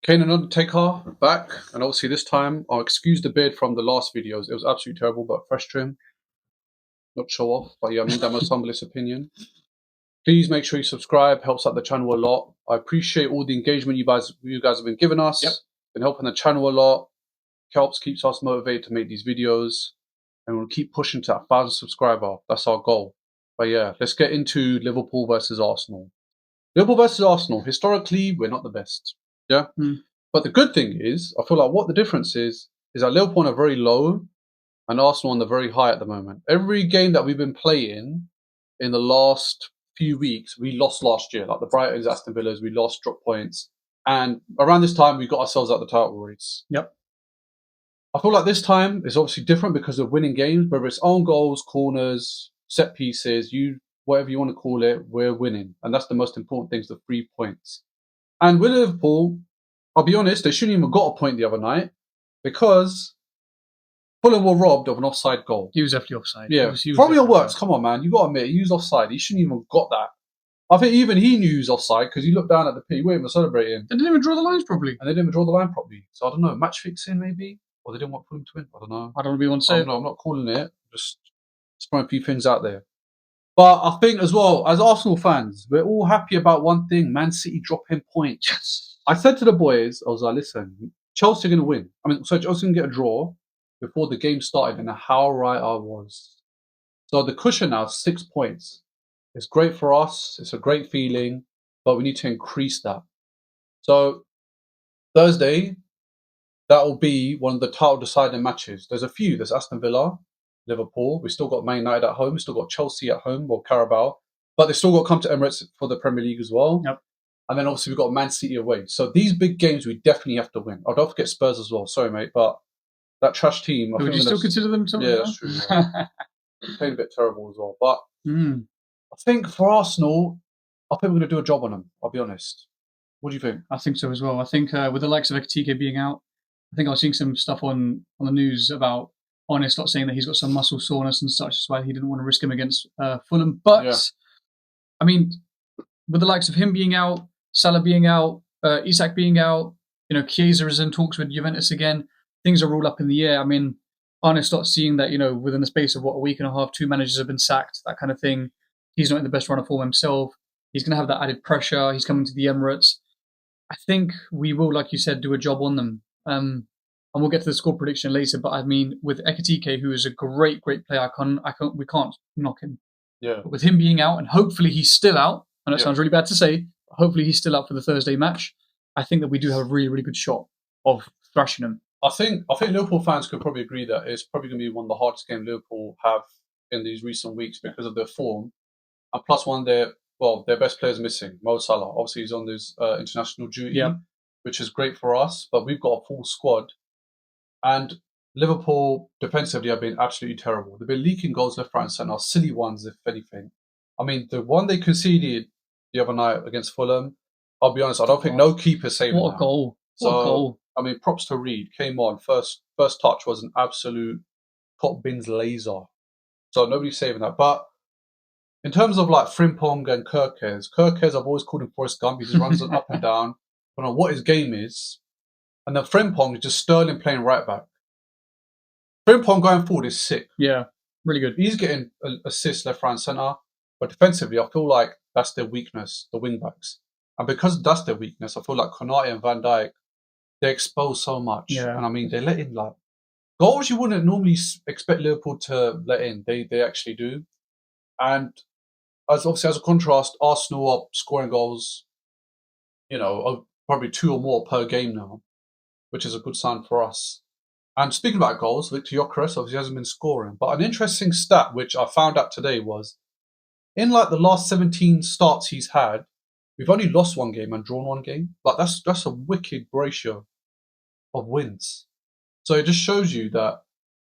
Kane and Undertaker back, and obviously this time I'll excuse the beard from the last videos. It was absolutely terrible, but fresh trim, not show off. But yeah, I mean that most humblest opinion. Please make sure you subscribe. Helps out the channel a lot. I appreciate all the engagement you guys have been giving us. Yep. Been helping the channel a lot. Keeps us motivated to make these videos, and we'll keep pushing to that 1,000 subscriber. That's our goal. But yeah, let's get into Liverpool versus Arsenal. Liverpool versus Arsenal. Historically, we're not the best. Yeah. But the good thing is, I feel like what the difference is that Liverpool are very low and Arsenal on the very high at the moment. Every game that we've been playing in the last few weeks, we lost last year. Like the Brightons, Aston Villas, we lost, drop points. And around this time, we got ourselves out the title race. Yep. I feel like this time is obviously different because of winning games, whether it's own goals, corners, set pieces, whatever you want to call it, we're winning. And that's the most important thing, is the 3 points. And with Liverpool, I'll be honest, they shouldn't even got a point the other night because Fulham were robbed of an offside goal. He was definitely offside. Yeah. From your works, come on, man. You got to admit, he was offside. He shouldn't even got that. I think even he knew he was offside because he looked down at the pitch. He wasn't even celebrating. They didn't even draw the lines properly. And they didn't even draw the line properly. So I don't know. Match fixing, maybe? Or they didn't want Fulham to win. I don't know. I don't know what you want to say. I'm not calling it. Just throwing a few things out there. But I think as well, as Arsenal fans, we're all happy about one thing. Man City dropping points. Yes. I said to the boys, I was like, listen, Chelsea are going to win. Chelsea are going to get a draw before the game started, and how right I was. So the cushion now is 6 points. It's great for us. It's a great feeling, but we need to increase that. So Thursday, that will be one of the title deciding matches. There's a few. There's Aston Villa, Liverpool. We still got Man United at home. We still got Chelsea at home, or Carabao. But they still got to come to Emirates for the Premier League as well. Yep. And then obviously we've got Man City away. So these big games we definitely have to win. Oh, don't forget Spurs as well. Sorry, mate, but that trash team. Would you still consider them? Yeah, that's true. Yeah. They're playing a bit terrible as well. But I think for Arsenal, I think we're going to do a job on them. I'll be honest. What do you think? I think so as well. I think with the likes of Ekitike being out, I think I was seeing some stuff on the news about Arteta saying that he's got some muscle soreness and such. That's why he didn't want to risk him against Fulham. But, yeah. I mean, with the likes of him being out, Salah being out, Isak being out, Chiesa is in talks with Juventus again. Things are all up in the air. I mean, Arteta seeing that, within the space of, a week and a half, 2 managers have been sacked, that kind of thing. He's not in the best run of form himself. He's going to have that added pressure. He's coming to the Emirates. I think we will, like you said, do a job on them. And we'll get to the score prediction later. But I mean, with Ekitike, who is a great player, we can't knock him. Yeah. But with him being out, and hopefully he's still out, and that sounds really bad to say, but hopefully he's still out for the Thursday match, I think that we do have a really, really good shot of thrashing him. I think Liverpool fans could probably agree that it's probably going to be one of the hardest games Liverpool have in these recent weeks because of their form. And plus one, their best player's missing, Mo Salah. Obviously, he's on this international duty, which is great for us. But we've got a full squad. And Liverpool defensively have been absolutely terrible. They've been leaking goals left, right, and centre, silly ones, if anything. I mean, the one they conceded the other night against Fulham, I'll be honest, I don't think no keeper saved it. What a goal. What a goal. I mean, props to Reed. Came on. First touch was an absolute top bins laser. So nobody's saving that. But in terms of like Frimpong and Kirkes, I've always called him Forrest Gump. He just runs up and down. I don't know what his game is. And then Frimpong is just Sterling playing right back. Frimpong going forward is sick. Yeah, really good. He's getting assists left, right, and centre. But defensively, I feel like that's their weakness, the wing backs. And because that's their weakness, I feel like Konate and Van Dijk, they expose so much. Yeah. And I mean, they let in like goals you wouldn't normally expect Liverpool to let in. They actually do. And as a contrast, Arsenal are scoring goals, probably 2 or more per game now, which is a good sign for us. And speaking about goals, Victor Gyökeres obviously hasn't been scoring. But an interesting stat, which I found out today, was in like the last 17 starts he's had, we've only lost 1 game and drawn 1 game. Like that's a wicked ratio of wins. So it just shows you that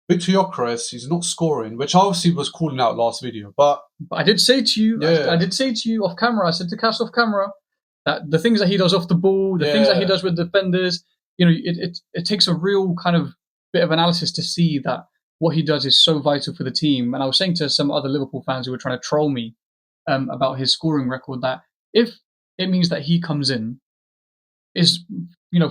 Victor Gyökeres is not scoring, which I obviously was calling out last video. But I did say to you, I did say to you off camera, I said to Cass off camera, that the things that he does off the ball, the things that he does with defenders, it takes a real kind of bit of analysis to see that what he does is so vital for the team. And I was saying to some other Liverpool fans who were trying to troll me about his scoring record that if it means that he comes in is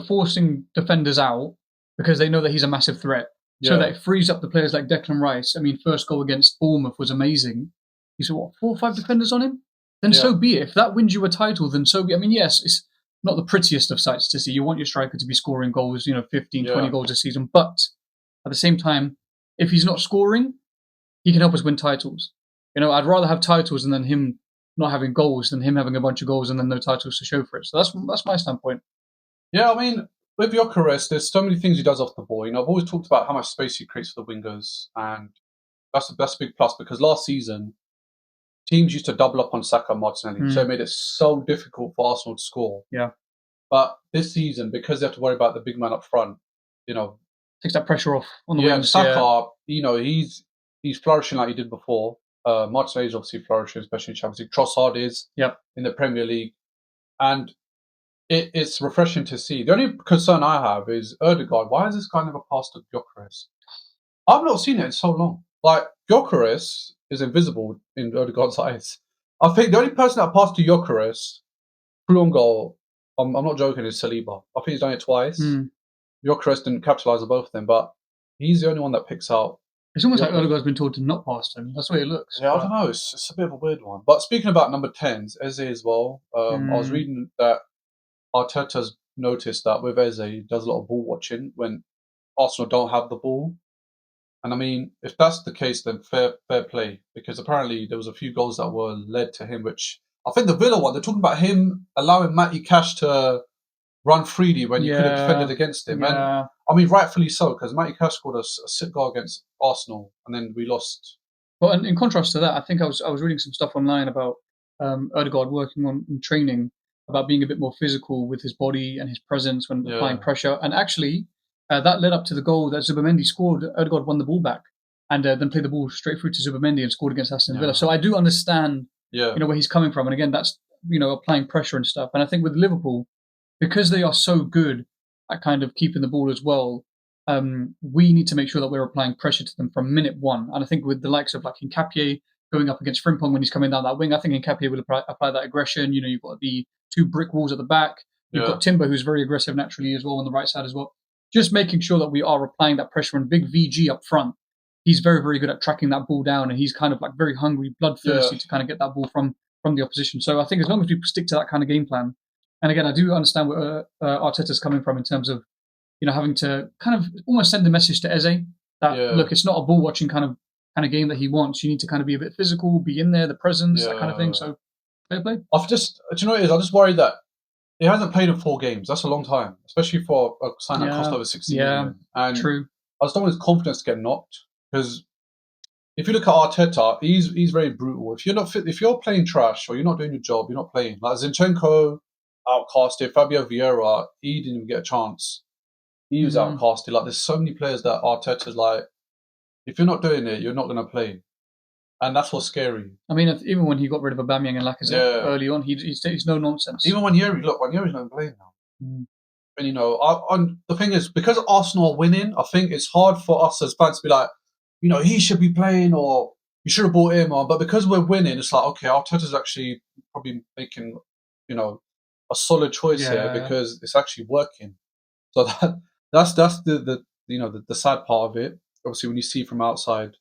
forcing defenders out because they know that he's a massive threat. So that it frees up the players like Declan Rice. I mean, first goal against Bournemouth was amazing. You saw, 4 or 5 defenders on him? Then so be it. If that wins you a title, then so be it. I mean, yes, it's not the prettiest of sights to see. You want your striker to be scoring goals, 15, 20 goals a season. But at the same time, if he's not scoring, he can help us win titles. I'd rather have titles and then him not having goals than him having a bunch of goals and then no titles to show for it. So that's my standpoint. Yeah, I mean, with Gyökeres, there's so many things he does off the ball. I've always talked about how much space he creates for the wingers, and that's a big plus because last season teams used to double up on Saka and Martinelli, so it made it so difficult for Arsenal to score. Yeah. But this season, because they have to worry about the big man up front, takes that pressure off on the wings. Saka, he's flourishing like he did before. Martinelli is obviously flourishing, especially in Champions League. Trossard is in the Premier League, and it's refreshing to see. The only concern I have is Ødegaard. Why has this guy never passed to Gyökeres? I've not seen it in so long. Like, Gyökeres is invisible in Ødegaard's eyes. I think the only person that passed to Gyökeres through on goal, I'm not joking, is Saliba. I think he's done it twice. Gyökeres didn't capitalise on both of them, but he's the only one that picks out. It's almost like Ødegaard's been told to not pass to him. That's the way it looks. Yeah, I don't know. It's a bit of a weird one. But speaking about number 10s, Eze as well, I was reading that Arteta's noticed that with Eze, he does a lot of ball watching when Arsenal don't have the ball. And I mean, if that's the case, then fair play, because apparently there was a few goals that were led to him, which I think the Villa one, they're talking about him allowing Matty Cash to run freely when you could have defended against him. And I mean, rightfully so, because Matty Cash scored a sick goal against Arsenal, and then we lost. Well, and in contrast to that, I think I was reading some stuff online about Ødegaard working on training, about being a bit more physical with his body and his presence when applying pressure. And actually, that led up to the goal that Zubimendi scored. Ødegaard won the ball back and then played the ball straight through to Zubimendi and scored against Aston Villa. So I do understand where he's coming from. And again, that's applying pressure and stuff. And I think with Liverpool, because they are so good at kind of keeping the ball as well, we need to make sure that we're applying pressure to them from minute one. And I think with the likes of like Nketiah going up against Frimpong when he's coming down that wing, I think Nketiah will apply that aggression. You've got the 2 brick walls at the back. You've got Timber, who's very aggressive naturally as well on the right side as well. Just making sure that we are applying that pressure. And big VG up front, he's very, very good at tracking that ball down, and he's kind of like very hungry, bloodthirsty to kind of get that ball from the opposition. So I think as long as we stick to that kind of game plan, and again, I do understand where Arteta's coming from in terms of having to kind of almost send a message to Eze that look, it's not a ball watching kind of game that he wants. You need to kind of be a bit physical, be in there, the presence, that kind of thing. So fair play. Do you know what it is? I'm just worried that he hasn't played in 4 games. That's a long time, especially for a sign that cost over 60 million. And true. I just don't want his confidence to get knocked, because if you look at Arteta, he's very brutal. If you're not fit, if you're playing trash or you're not doing your job, you're not playing. Like Zinchenko outcasted, Fabio Vieira, he didn't even get a chance. He was outcasted. Like, there's so many players that Arteta's like, if you're not doing it, you're not going to play. And that's what's scary. I mean, even when he got rid of Aubameyang and Lacazette early on, he's no nonsense. Even when Yeri's not playing now. And the thing is, because Arsenal are winning, I think it's hard for us as fans to be like, he should be playing, or you should have brought him on. But because we're winning, it's like, okay, Arteta's actually probably making, a solid choice here, because it's actually working. So that's the sad part of it. Obviously, when you see from outside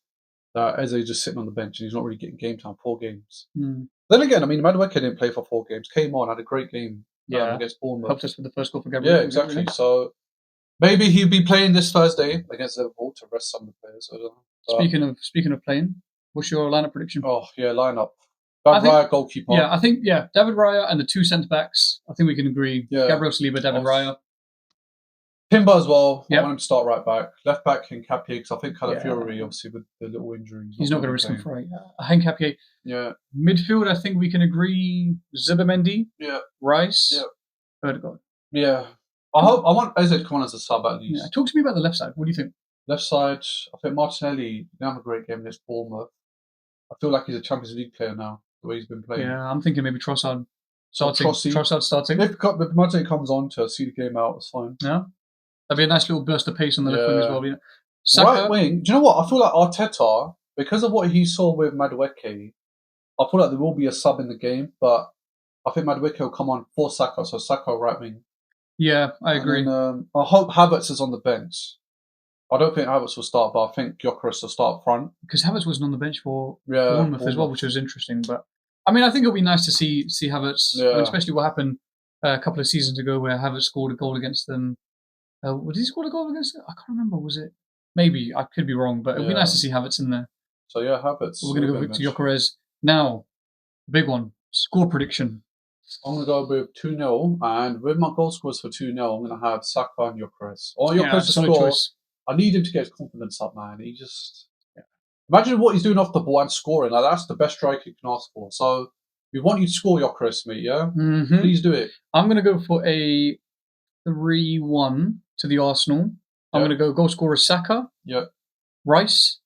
that Eze just sitting on the bench and he's not really getting game time, 4 games. Then again, I mean, Madueke didn't play for 4 games, came on, had a great game against Bournemouth. Helped us with the first goal for Gabriel. Yeah, exactly. So maybe he'll be playing this Thursday against Liverpool to rest some of the players. I don't know. Speaking of playing, what's your lineup prediction? Oh, yeah, lineup. David Raya, goalkeeper. Yeah, I think, David Raya and the 2 centre-backs, I think we can agree. Yeah. Gabriel Saliba, David Raya. Timber as well. I want him to start right back. Left back, Nketiah, because I think Calafiori, obviously, with the little injuries. He's not going to risk him for Nketiah. Yeah. Midfield, I think we can agree. Zubimendi. Yeah. Rice. Yeah. Ødegaard. Yeah. I want Eze to come on as a sub at least. Yeah. Talk to me about the left side. What do you think? Left side, I think Martinelli didn't have a great game against Bournemouth. I feel like he's a Champions League player now, the way he's been playing. Yeah, I'm thinking maybe Trossard starting. Trossard starting. If Martinelli comes on to see the game out, it's fine. Yeah. That'd be a nice little burst of pace on the left wing as well. Saka, right wing. Do you know what? I feel like Arteta, because of what he saw with Madueke, I feel like there will be a sub in the game, but I think Madueke will come on for Saka, so Saka right wing. Yeah, I agree. And then, I hope Havertz is on the bench. I don't think Havertz will start, but I think Gyökeres will start up front. Because Havertz wasn't on the bench for Yeah, Bournemouth as well, which was interesting. But I mean, I think it'll be nice to see Havertz, Yeah. I mean, especially what happened a couple of seasons ago where Havertz scored a goal against them. Did he score a goal against them? I can't remember. Was it? Maybe. I could be wrong, but it'll be nice to see Havertz in there. So yeah, Havertz. We're going to go to Gyökeres. Now, big one. Score prediction. I'm going to go with 2-0, and with my goal scores for 2-0, I'm going to have Saka and Gyökeres. Or Gyökeres to score. Choice. I need him to get his confidence up, man. He just... Imagine what he's doing off the ball and scoring. Like, that's the best striker you can ask for. So, we want you to score Gyökeres, mate, yeah? Mm-hmm. Please do it. I'm going to go for a 3-1 to the Arsenal. I'm going to go goal scorer Saka. Yeah. Rice.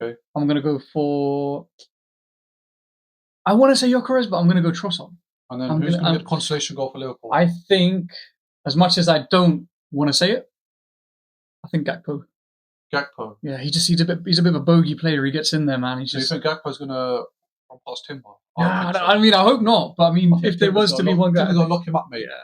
Okay. I'm going to go for... I want to say Gyökeres, but I'm going to go Trossard. And then who's going to get the consolation goal for Liverpool? I think, as much as I don't want to say it, I think Gakpo. Gakpo? Yeah, he's a bit of a bogey player. He gets in there, man. So you think Gakpo's going to run past Timber? I mean, I hope not. But I mean, if there was to be one guy... Timber's going to lock him up, mate. Yeah.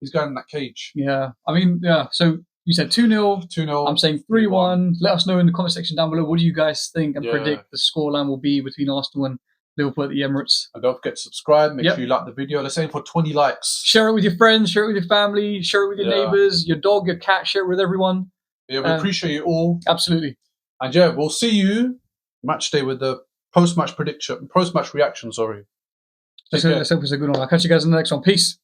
He's going in that cage. Yeah. I mean, yeah. So you said 2-0. 2-0. I'm saying 3-1. Let us know in the comment section down below. What do you guys think and predict the scoreline will be between Arsenal and Liverpool at the Emirates? And don't forget to subscribe. Make sure you like the video. Let's aim for 20 likes. Share it with your friends. Share it with your family. Share it with your neighbours, your dog, your cat. Share it with everyone. Yeah, we appreciate you all. Absolutely. And yeah, we'll see you match day with the post-match reaction. Sorry. Let's hope it's a good one. I'll catch you guys in the next one. Peace.